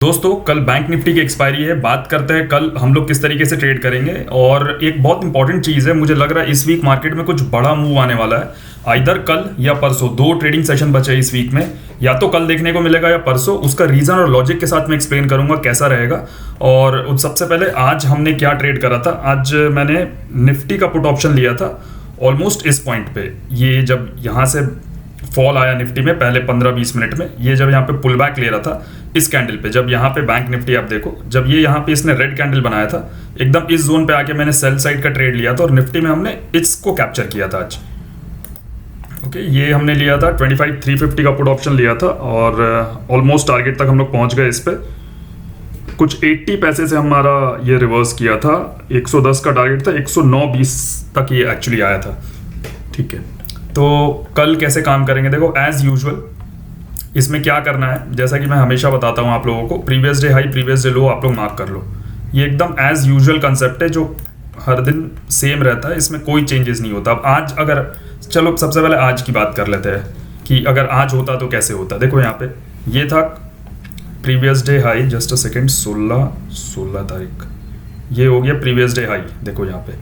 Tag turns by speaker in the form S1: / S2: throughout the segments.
S1: दोस्तों कल bank Nifty की एक्सपायरी है। बात करते हैं कल हम लोग किस तरीके से ट्रेड करेंगे। और एक बहुत इंपॉर्टेंट चीज़ है, मुझे लग रहा है इस वीक मार्केट में कुछ बड़ा मूव आने वाला है। आइदर कल या परसों, दो ट्रेडिंग सेशन बचे इस वीक में, या तो कल देखने को मिलेगा या परसों। उसका रीज़न और लॉजिक के साथ मैं एक्सप्लेन करूंगा कैसा रहेगा। और सबसे पहले आज हमने क्या ट्रेड करा था। आज मैंने निफ्टी का पुट ऑप्शन लिया था ऑलमोस्ट इस पॉइंट पे। ये जब यहाँ से फॉल आया निफ्टी में पहले 15-20 मिनट में, ये जब यहाँ पे पुल बैक ले रहा था इस कैंडल पे, जब यहाँ पे बैंक निफ्टी आप देखो, जब ये यहाँ पे इसने रेड कैंडल बनाया था, एकदम इस जोन पे आके मैंने सेल साइड का ट्रेड लिया था और निफ्टी में हमने इसको कैप्चर किया था आज। ओके, ये हमने लिया था 25,350 का पुट ऑप्शन लिया था और ऑलमोस्ट टारगेट तक हम लोग पहुंच गए इस पे। कुछ 80 पैसे से हमारा ये रिवर्स किया था। 110 का टारगेट था, 109.20 तक ये एक्चुअली आया था। ठीक है, तो कल कैसे काम करेंगे देखो। एज यूजुअल इसमें क्या करना है, जैसा कि मैं हमेशा बताता हूँ आप लोगों को, previous day high previous day लो आप लोग मार्क कर लो। ये एकदम एज यूजुअल कंसेप्ट है जो हर दिन सेम रहता है, इसमें कोई चेंजेस नहीं होता। अब आज अगर, चलो सबसे पहले आज की बात कर लेते हैं कि अगर आज होता तो कैसे होता। देखो यहाँ पे ये था previous day high, just a second, 16 तारीख, ये हो गया प्रीवियस डे हाई। देखो यहाँ पे,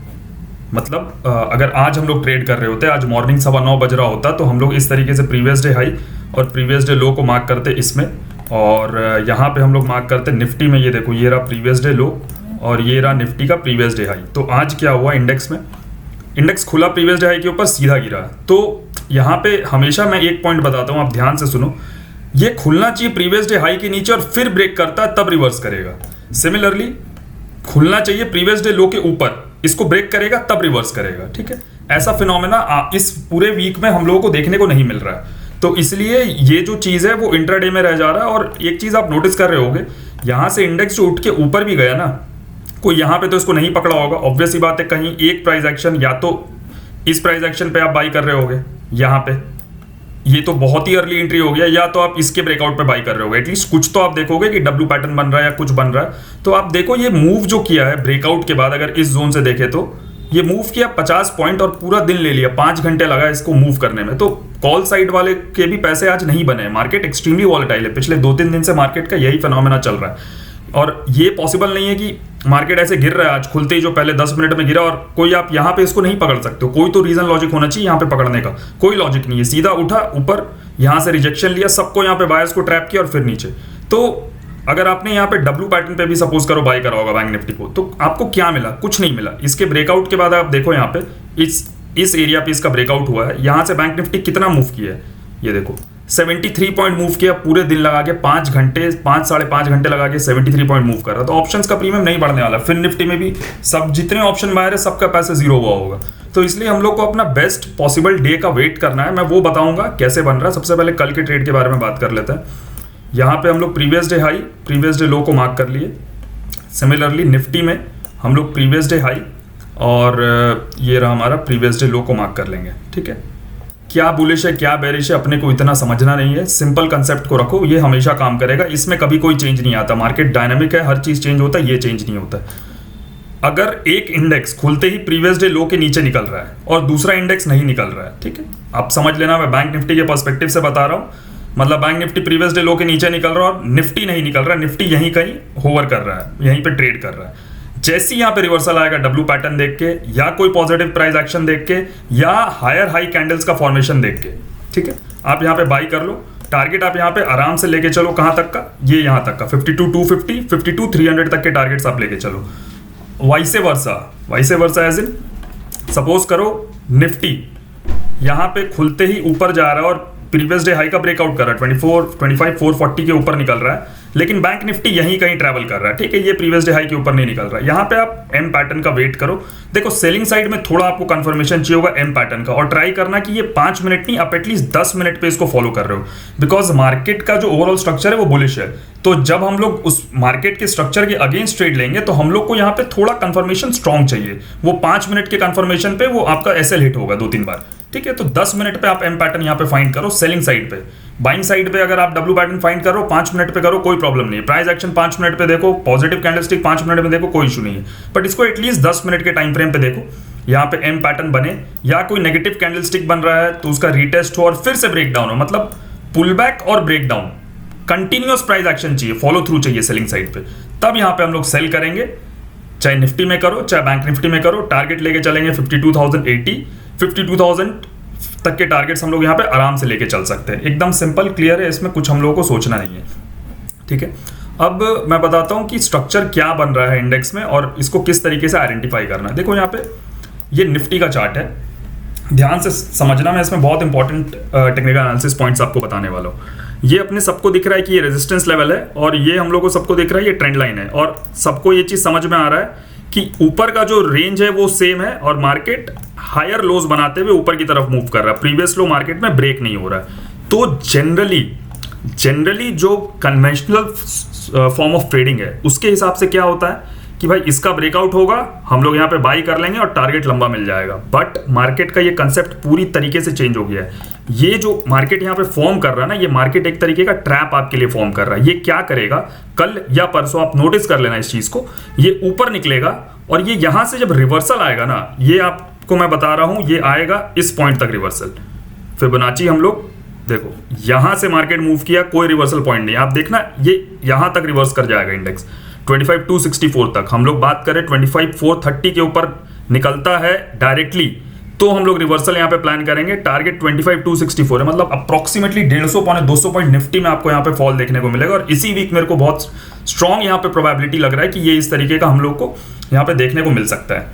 S1: मतलब अगर आज हम लोग ट्रेड कर रहे होते, आज मॉर्निंग 9:15 बज रहा होता, तो हम लोग इस तरीके से प्रीवियस डे हाई और प्रीवियस डे लो को मार्क करते इसमें। और यहाँ पे हम लोग मार्क करते निफ्टी में। ये देखो, ये रहा प्रीवियस डे लो और ये रहा निफ्टी का प्रीवियस डे हाई। तो आज क्या हुआ इंडेक्स में, इंडेक्स खुला प्रीवियस डे हाई के ऊपर, सीधा गिरा। तो यहाँ पे हमेशा मैं एक पॉइंट बताता हूँ, आप ध्यान से सुनो। ये खुलना चाहिए प्रीवियस डे हाई के नीचे और फिर ब्रेक करता है तब रिवर्स करेगा। सिमिलरली खुलना चाहिए प्रीवियस डे लो के ऊपर, इसको ब्रेक करेगा तब रिवर्स करेगा। ठीक है, ऐसा फिनोमेना इस पूरे वीक में हम लोगों को देखने को नहीं मिल रहा है। तो इसलिए ये जो चीज़ है वो इंट्राडे में रह जा रहा है। और एक चीज़ आप नोटिस कर रहे होगे, यहाँ से इंडेक्स जो उठ के ऊपर भी गया ना, कोई यहाँ पे तो इसको नहीं पकड़ा होगा। ऑब्वियस ही बात है, कहीं एक प्राइस एक्शन, या तो इस प्राइस एक्शन पे आप बाई कर रहे होगे, यहाँ पे ये तो बहुत ही अर्ली एंट्री हो गया, या तो आप इसके ब्रेकआउट पे बाई कर रहे होगे। एटलीस्ट कुछ तो आप देखोगे कि डब्ल्यू पैटर्न बन रहा है या कुछ बन रहा है। तो आप देखो ये मूव जो किया है ब्रेकआउट के बाद, अगर इस जोन से देखें तो ये मूव किया 50 पॉइंट और पूरा दिन ले लिया, 5 घंटे लगा इसको मूव करने में। तो कॉल साइड वाले के भी पैसे आज नहीं बने। मार्केट एक्सट्रीमली वॉलेटाइल है, पिछले 2-3 दिन से मार्केट का यही फिनोमेना चल रहा है। और ये पॉसिबल नहीं है कि मार्केट ऐसे गिर रहा है आज खुलते ही, जो पहले 10 मिनट में गिरा, और कोई आप यहाँ पे इसको नहीं पकड़ सकते हो। कोई तो रीजन लॉजिक होना चाहिए यहाँ पे पकड़ने का, कोई लॉजिक नहीं है। सीधा उठा ऊपर, यहाँ से रिजेक्शन लिया, सबको यहाँ पे बायर्स को ट्रैप किया और फिर नीचे। तो अगर आपने यहाँ पे डब्ल्यू पैटर्न पे भी सपोज करो बाय करा होगा बैंक निफ्टी को, तो आपको क्या मिला? कुछ नहीं मिला। इसके ब्रेकआउट के बाद आप देखो यहाँ पे इस एरिया पे इसका ब्रेकआउट हुआ है। यहाँ से बैंक निफ्टी कितना मूव किया है, ये देखो 73 पॉइंट मूव किया पूरे दिन लगा के, 5 घंटे 5-5.5 घंटे लगा के 73 पॉइंट मूव कर रहा। तो ऑप्शंस का प्रीमियम नहीं बढ़ने वाला। फिर निफ्टी में भी सब जितने ऑप्शन बायर है सबका पैसे जीरो हुआ होगा। तो इसलिए हम लोग को अपना बेस्ट पॉसिबल डे का वेट करना है। मैं वो बताऊंगा कैसे बन रहा है। सबसे पहले कल के ट्रेड के बारे में बात कर लेते हैं। यहाँ पे हम लोग previous day high previous day लो को मार्क कर लिए। सिमिलरली निफ्टी में हम लोग प्रीवियस डे हाई और ये रहा हमारा प्रीवियस डे लो को मार्क कर लेंगे। ठीक है, क्या बुलिश है क्या बेरिश है अपने को इतना समझना नहीं है। सिंपल कंसेप्ट को रखो, ये हमेशा काम करेगा। इसमें कभी कोई चेंज नहीं आता। मार्केट डायनामिक है, हर चीज चेंज होता है, ये चेंज नहीं होता है। अगर एक इंडेक्स खुलते ही प्रीवियस डे लो के नीचे निकल रहा है और दूसरा इंडेक्स नहीं निकल रहा है, ठीक है, आप समझ लेना, मैं बैंक निफ्टी के पर्सपेक्टिव से बता रहा हूँ। मतलब बैंक निफ्टी प्रीवियस डे लो के नीचे निकल रहा है और निफ्टी नहीं निकल रहा है, निफ्टी यहीं कहीं होवर कर रहा है, यहीं पे ट्रेड कर रहा है। जैसे ही यहाँ पे रिवर्सल आएगा डब्ल्यू पैटर्न देख के, या कोई पॉजिटिव प्राइस एक्शन देख के, या हायर हाई कैंडल्स का फॉर्मेशन देख के, ठीक है, आप यहाँ पे बाई कर लो। टारगेट आप यहाँ पे आराम से लेके चलो, कहाँ तक का, ये यहाँ तक का 52,250 52,300 तक के टारगेट्स आप लेके चलो। Vice versa as in suppose करो निफ्टी यहाँ पे खुलते ही ऊपर जा रहा है और प्रीवियस डे हाई का ब्रेकआउट कर रहा है, 25,440 के ऊपर निकल रहा है, लेकिन बैंक निफ्टी यहीं कहीं ट्रैवल कर रहा है। ठीक है, ये प्रीवियस डे हाई के ऊपर नहीं निकल रहा है। यहाँ पे आप एम पैटर्न का वेट करो। देखो सेलिंग साइड में थोड़ा आपको कंफर्मेशन चाहिए होगा एम पैटर्न का, और ट्राई करना कि ये 5 मिनट नहीं, आप एटलीस्ट 10 मिनट पे इसको फॉलो कर रहे हो। बिकॉज मार्केट का जो ओवरऑल स्ट्रक्चर है वो बुलिश है। तो जब हम लोग उस मार्केट के स्ट्रक्चर के अगेंस्ट ट्रेड लेंगे तो हम लोग को यहाँ पे थोड़ा कंफर्मेशन स्ट्रॉन्ग चाहिए। वो 5 मिनट के कंफर्मेशन पे वो आपका एसएल हिट होगा 2-3 बार। ठीक है, तो 10 मिनट पे आप एम पैटर्न यहाँ पे फाइंड करो सेलिंग साइड पे। बाइंग साइड पे अगर आप डब्ल्यू पैटर्न फाइंड करो 5 मिनट पे करो, कोई प्रॉब्लम नहीं है। प्राइस एक्शन 5 मिनट पे देखो, पॉजिटिव कैंडलस्टिक 5 मिनट में देखो, कोई इशू नहीं है। बट इसको एटलीस्ट 10 मिनट के टाइम फ्रेम पे देखो, यहाँ पे एम पैटर्न बने या कोई नेगेटिव कैंडलस्टिक बन रहा है तो उसका रीटेस्ट हो और फिर से ब्रेक डाउन हो, मतलब पुल बैक और break down. Continuous price action चाहिए, फॉलो थ्रू चाहिए सेलिंग साइड पे, तब यहाँ पे हम लोग सेल करेंगे। चाहे निफ्टी में करो चाहे बैंक निफ्टी में करो, टारगेट लेके चलेंगे 52,080, 52,000 तक के टारगेट्स हम लोग यहाँ पे आराम से लेके चल सकते हैं। एकदम सिंपल क्लियर है, इसमें कुछ हम लोगों को सोचना नहीं है, ठीक है। अब मैं बताता हूँ कि स्ट्रक्चर क्या बन रहा है इंडेक्स में और इसको किस तरीके से आइडेंटिफाई करना है। देखो यहाँ पे ये निफ्टी का चार्ट है, ध्यान से समझना, मैं इसमें बहुत इंपॉर्टेंट टेक्निकल एनालिसिस पॉइंट्स आपको बताने वाला हूँ। ये अपने सबको दिख रहा है कि ये रेजिस्टेंस लेवल है और ये हम लोग को सबको दिख रहा है ये ट्रेंड लाइन है, और सबको ये चीज़ समझ में आ रहा है कि ऊपर का जो रेंज है वो सेम है और मार्केट हायर लोज बनाते हुए ऊपर की तरफ मूव कर रहा है, प्रीवियस लो मार्केट में ब्रेक नहीं हो रहा है। तो जनरली जो कन्वेंशनल फॉर्म ऑफ ट्रेडिंग है उसके हिसाब से क्या होता है कि भाई इसका ब्रेकआउट होगा, हम लोग यहाँ पे बाई कर लेंगे और टारगेट लंबा मिल जाएगा। बट मार्केट का ये कंसेप्ट पूरी तरीके से चेंज हो गया है। ये जो मार्केट यहाँ पे फॉर्म कर रहा है ना, ये मार्केट एक तरीके का ट्रैप आपके लिए फॉर्म कर रहा है। ये क्या करेगा, कल या परसों आप नोटिस कर लेना इस चीज को, ये ऊपर निकलेगा और ये यहाँ से जब रिवर्सल आएगा ना, ये आपको मैं बता रहा हूँ, ये आएगा इस पॉइंट तक रिवर्सल। फिबोनाची हम लोग देखो यहां से मार्केट मूव किया, कोई रिवर्सल पॉइंट नहीं, आप देखना ये यहां तक रिवर्स कर जाएगा इंडेक्स 25,264 तक। हम लोग बात करें 25,430 के ऊपर निकलता है डायरेक्टली तो हम लोग रिवर्सल यहां पे प्लान करेंगे। टारगेट 25,264 है, मतलब अप्रोक्सीमेटली 150 पौने 200 पॉइंट निफ्टी में आपको यहां पे फॉल देखने को मिलेगा। और इसी वीक मेरे को बहुत स्ट्रांग यहां पे प्रोबेबिलिटी लग रहा है कि ये इस तरीके का हम लोग को यहां पे देखने को मिल सकता है,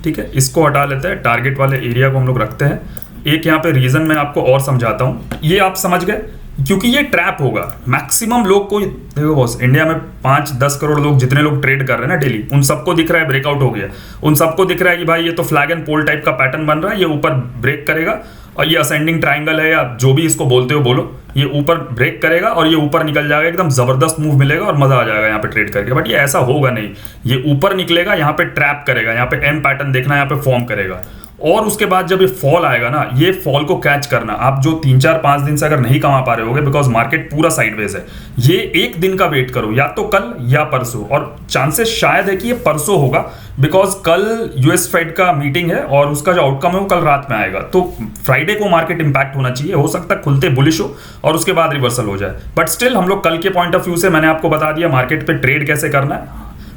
S1: ठीक है। इसको हटा लेते हैं, टारगेट वाले एरिया को हम लोग रखते हैं। एक यहाँ पे रीजन मैं आपको और समझाता हूँ, ये आप समझ गए, क्योंकि ये ट्रैप होगा। मैक्सिमम लोग को देखो बॉस, इंडिया में 5-10 करोड़ लोग जितने लोग ट्रेड कर रहे हैं ना डेली, उन सबको दिख रहा है ब्रेकआउट हो गया, उन सबको दिख रहा है कि भाई ये तो फ्लैग एंड पोल टाइप का पैटर्न बन रहा है, ये ऊपर ब्रेक करेगा और ये असेंडिंग ट्राइंगल है या जो भी इसको बोलते हो बोलो, ये ऊपर ब्रेक करेगा और ये ऊपर निकल जाएगा, एकदम जबरदस्त मूव मिलेगा और मजा आ जाएगा यहाँ पे ट्रेड करके। बट ये ऐसा होगा नहीं, ये ऊपर निकलेगा, यहाँ पे ट्रैप करेगा, यहाँ पे एम पैटर्न देखना, यहाँ पे फॉर्म करेगा और उसके बाद जब ये फॉल आएगा ना, ये फॉल को कैच करना। आप जो 3-4-5 दिन से अगर नहीं कमा पा रहे होगे बिकॉज मार्केट पूरा साइडवेज है, ये एक दिन का वेट करो, या तो कल या परसों, और चांसेस शायद है कि ये परसों होगा बिकॉज कल यूएस फेड का मीटिंग है और उसका जो आउटकम है वो कल रात में आएगा। तो फ्राइडे को मार्केट इंपैक्ट होना चाहिए, हो सकता है खुलते बुलिश हो और उसके बाद रिवर्सल हो जाए। बट स्टिल हम लोग कल के पॉइंट ऑफ व्यू से मैंने आपको बता दिया मार्केट पे ट्रेड कैसे करना है,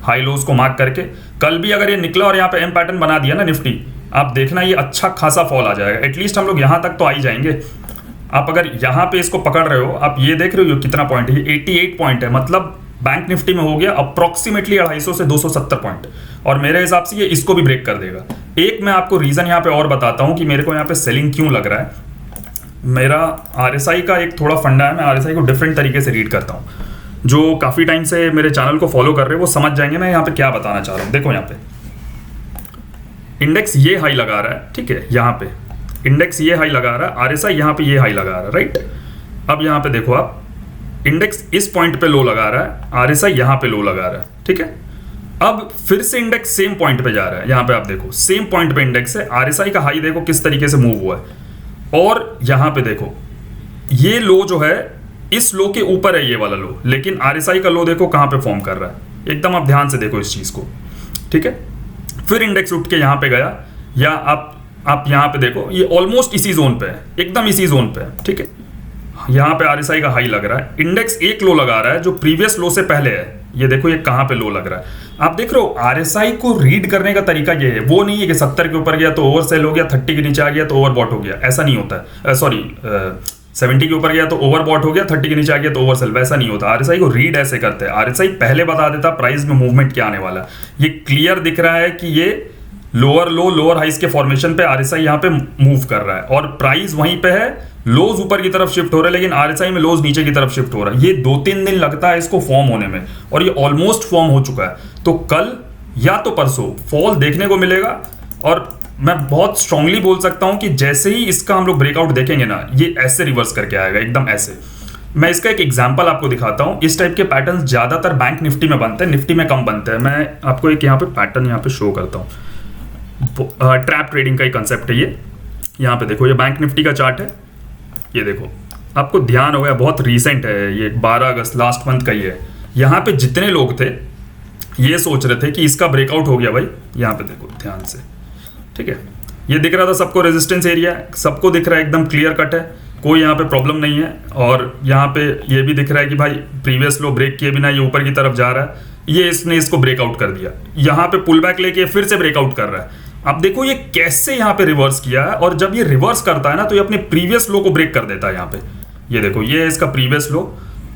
S1: हाई लोज को मार्क करके। कल भी अगर ये निकला और यहाँ पे एम पैटर्न बना दिया ना निफ्टी, आप देखना ये अच्छा खासा फॉल आ जाएगा। एटलीस्ट हम लोग यहाँ तक तो आ ही जाएंगे। आप अगर यहाँ पे इसको पकड़ रहे हो, आप ये देख रहे हो कितना पॉइंट है, ये 88 पॉइंट है, मतलब बैंक निफ्टी में हो गया अप्रोक्सीमेटली 250 से 270 पॉइंट, और मेरे हिसाब से ये इसको भी ब्रेक कर देगा। एक मैं आपको रीजन यहाँ पे और बताता हूँ कि मेरे को यहाँ पे सेलिंग क्यों लग रहा है। मेरा RSI का एक थोड़ा फंडा है, मैं RSI को डिफरेंट तरीके से रीड करता हूँ। जो काफी टाइम से मेरे चैनल को फॉलो कर रहे हैं वो समझ जाएंगे मैं यहाँ पे क्या बताना चाह रहा हूँ। देखो यहाँ पे इंडेक्स ये हाई लगा रहा है, ठीक है, यहाँ पे इंडेक्स ये हाई लगा रहा है, RSI यहाँ पे ये हाई लगा रहा है, राइट। अब यहाँ पे देखो आप, इंडेक्स इस पॉइंट पे लो लगा रहा है, RSI यहाँ पे लो लगा रहा है, ठीक है। अब फिर से इंडेक्स सेम पॉइंट पे जा रहा है, यहाँ पे आप देखो सेम पॉइंट पे इंडेक्स है, RSI का हाई देखो किस तरीके से मूव हुआ है, और यहाँ पे देखो ये लो जो है इस लो के ऊपर है ये वाला लो, लेकिन RSI का लो देखो कहाँ पे फॉर्म कर रहा है। एकदम आप ध्यान से देखो इस चीज को, ठीक है। फिर इंडेक्स उठ के यहाँ पे गया, या आप यहाँ पे देखो ये ऑलमोस्ट इसी जोन पे है, एकदम इसी जोन पे है, ठीक है। यहाँ पे RSI का हाई लग रहा है, इंडेक्स एक लो लगा रहा है जो प्रीवियस लो से पहले है। ये देखो ये कहाँ पे लो लग रहा है। आप देख रहे हो RSI को रीड करने का तरीका ये है, वो नहीं है कि 70 के ऊपर गया तो ओवर सेल हो गया, 30 के नीचे आ गया तो ओवरबॉट हो गया, ऐसा नहीं होता है। सॉरी 70 के ऊपर गया तो ओवरबॉट हो गया, 30 के नीचे आ गया तो ओवरसेल, वैसा नहीं होता। RSI को रीड ऐसे करते हैं, RSI पहले बता देता प्राइस में मूवमेंट क्या आने वाला। ये क्लियर दिख रहा है कि ये लोअर लो लोअर हाइस के फॉर्मेशन पे RSI यहाँ पे मूव कर रहा है और प्राइस वहीं पे है, लोज ऊपर की तरफ शिफ्ट हो रहा है लेकिन RSI में लोज नीचे की तरफ शिफ्ट हो रहा है। ये 2-3 दिन लगता है इसको फॉर्म होने में और ये ऑलमोस्ट फॉर्म हो चुका है। तो कल या तो परसों फॉल देखने को मिलेगा और मैं बहुत स्ट्रांगली बोल सकता हूं कि जैसे ही इसका हम लोग ब्रेकआउट देखेंगे ना, ये ऐसे रिवर्स करके आएगा, एकदम ऐसे। मैं इसका एक एग्जांपल आपको दिखाता हूं। इस टाइप के पैटर्न ज्यादातर बैंक निफ्टी में बनते हैं, निफ्टी में कम बनते हैं। मैं आपको एक यहाँ पे पैटर्न यहाँ पे शो करता हूँ। ट्रैप ट्रेडिंग का ही कंसेप्ट है ये। यहाँ पे देखो ये बैंक निफ्टी का चार्ट है, ये देखो आपको ध्यान हो गया, बहुत रिसेंट है ये, 12 अगस्त लास्ट मंथ का ही है। यहाँ पे जितने लोग थे ये सोच रहे थे कि इसका ब्रेकआउट हो गया भाई, यहाँ पे देखो ध्यान से, ठीक है। ये दिख रहा था सबको रेजिस्टेंस एरिया, सबको दिख रहा है, एकदम क्लियर कट है। कोई यहाँ पे प्रॉब्लम नहीं है। और यहाँ पे ये भी दिख रहा है कि भाई प्रीवियस लो ब्रेक किए बिना ये ऊपर की तरफ जा रहा है, ये इसने इसको ब्रेकआउट कर दिया, यहाँ पे पुल बैक लेके फिर से ब्रेकआउट कर रहा है। अब देखो ये कैसे यहाँ पे रिवर्स किया है, और जब ये रिवर्स करता है ना तो ये अपने प्रीवियस लो को ब्रेक कर देता है। यहाँ पे ये देखो, ये है इसका प्रीवियस लो।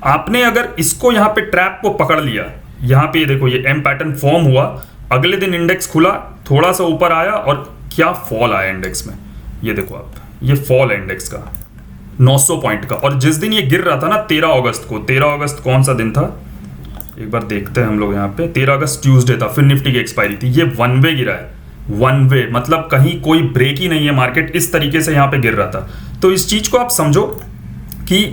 S1: आपने अगर इसको यहाँ पे ट्रैप को पकड़ लिया, यहाँ पे ये देखो ये एम पैटर्न फॉर्म हुआ, अगले दिन इंडेक्स खुला, थोड़ा सा ऊपर आया और क्या फॉल आया इंडेक्स में, ये देखो आप, ये फॉल है इंडेक्स का 900 पॉइंट का। और जिस दिन ये गिर रहा था ना 13 अगस्त को, 13 अगस्त कौन सा दिन था एक बार देखते हैं हम लोग यहाँ पे, 13 अगस्त ट्यूसडे था, फिर निफ्टी की एक्सपायरी थी। ये वन वे गिरा है, वन वे मतलब कहीं कोई ब्रेक ही नहीं है, मार्केट इस तरीके से यहाँ पे गिर रहा था। तो इस चीज को आप समझो कि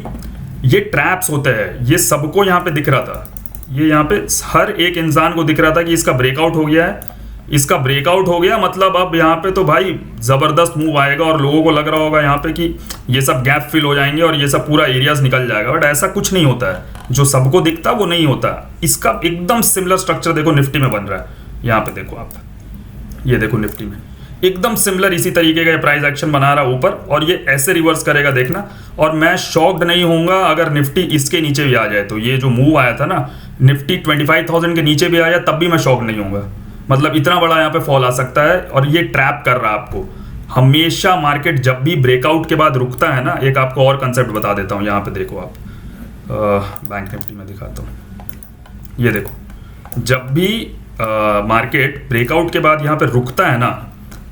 S1: ये ट्रैप्स होते हैं, ये सबको यहाँ पे दिख रहा था, ये यहाँ पे हर एक इंसान को दिख रहा था कि इसका ब्रेकआउट हो गया है, इसका ब्रेकआउट हो गया मतलब अब यहाँ पे तो भाई जबरदस्त मूव आएगा, और लोगों को लग रहा होगा यहाँ पे कि ये सब गैप फिल हो जाएंगे और ये सब पूरा एरियाज निकल जाएगा। बट ऐसा कुछ नहीं होता है, जो सबको दिखता वो नहीं होता। इसका एकदम सिमिलर स्ट्रक्चर देखो निफ्टी में बन रहा है, यहाँ पे देखो आप, ये देखो निफ्टी में एकदम सिमिलर इसी तरीके का प्राइस एक्शन बना रहा है ऊपर, और ये ऐसे रिवर्स करेगा देखना। और मैं शॉक्ड नहीं होऊंगा अगर निफ्टी इसके नीचे भी आ जाए। तो ये जो मूव आया था ना, निफ्टी 25,000 के नीचे भी आ जाए तब भी मैं शॉक्ड नहीं होऊंगा, मतलब इतना बड़ा यहाँ पे फॉल आ सकता है। और ये ट्रैप कर रहा है आपको। हमेशा मार्केट जब भी ब्रेकआउट के बाद रुकता है ना, एक आपको और कंसेप्ट बता देता हूँ, यहाँ पे देखो आप, बैंक निफ्टी में दिखाता हूँ, ये देखो जब भी मार्केट ब्रेकआउट के बाद यहाँ पे रुकता है ना,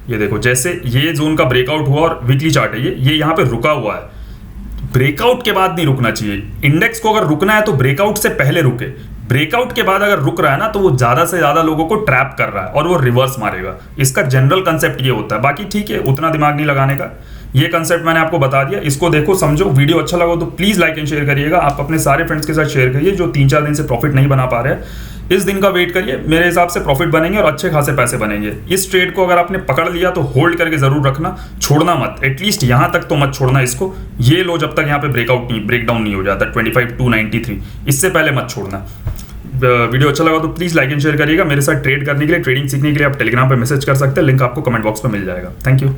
S1: ये देखो जैसे ये जोन का ब्रेकआउट हुआ और वीकली चार्ट है ये यहाँ पे रुका हुआ है। ब्रेकआउट के बाद नहीं रुकना चाहिए, इंडेक्स को अगर रुकना है तो ब्रेकआउट से पहले रुके। ब्रेकआउट के बाद अगर रुक रहा है ना तो वो ज्यादा से ज्यादा लोगों को ट्रैप कर रहा है और वो रिवर्स मारेगा। इसका जनरल कंसेप्ट ये होता है, बाकी ठीक है उतना दिमाग नहीं लगाने का। ये कंसेप्ट मैंने आपको बता दिया, इसको देखो समझो। वीडियो अच्छा लगा तो प्लीज लाइक एंड शेयर करिएगा। आप अपने सारे फ्रेंड्स के साथ शेयर करिए जो 3-4 दिन से प्रॉफिट नहीं बना पा रहे हैं। इस दिन का वेट करिए, मेरे हिसाब से प्रॉफिट बनेंगे और अच्छे खासे पैसे बनेंगे। इस ट्रेड को अगर आपने पकड़ लिया तो होल्ड करके जरूर रखना, छोड़ना मत। एटलीस्ट यहां तक तो मत छोड़ना इसको, ये लो जब तक यहाँ पे ब्रेकडाउन नहीं हो जाता 25,293, इससे पहले मत छोड़ना। वीडियो अच्छा लगा तो प्लीज लाइक एंड शेयर करिएगा। मेरे साथ ट्रेड करने के लिए, ट्रेडिंग सीखने के लिए आप टेलीग्राम पे मैसेज कर सकते हैं, लिंक आपको कमेंट बॉक्स में मिल जाएगा। Thank you.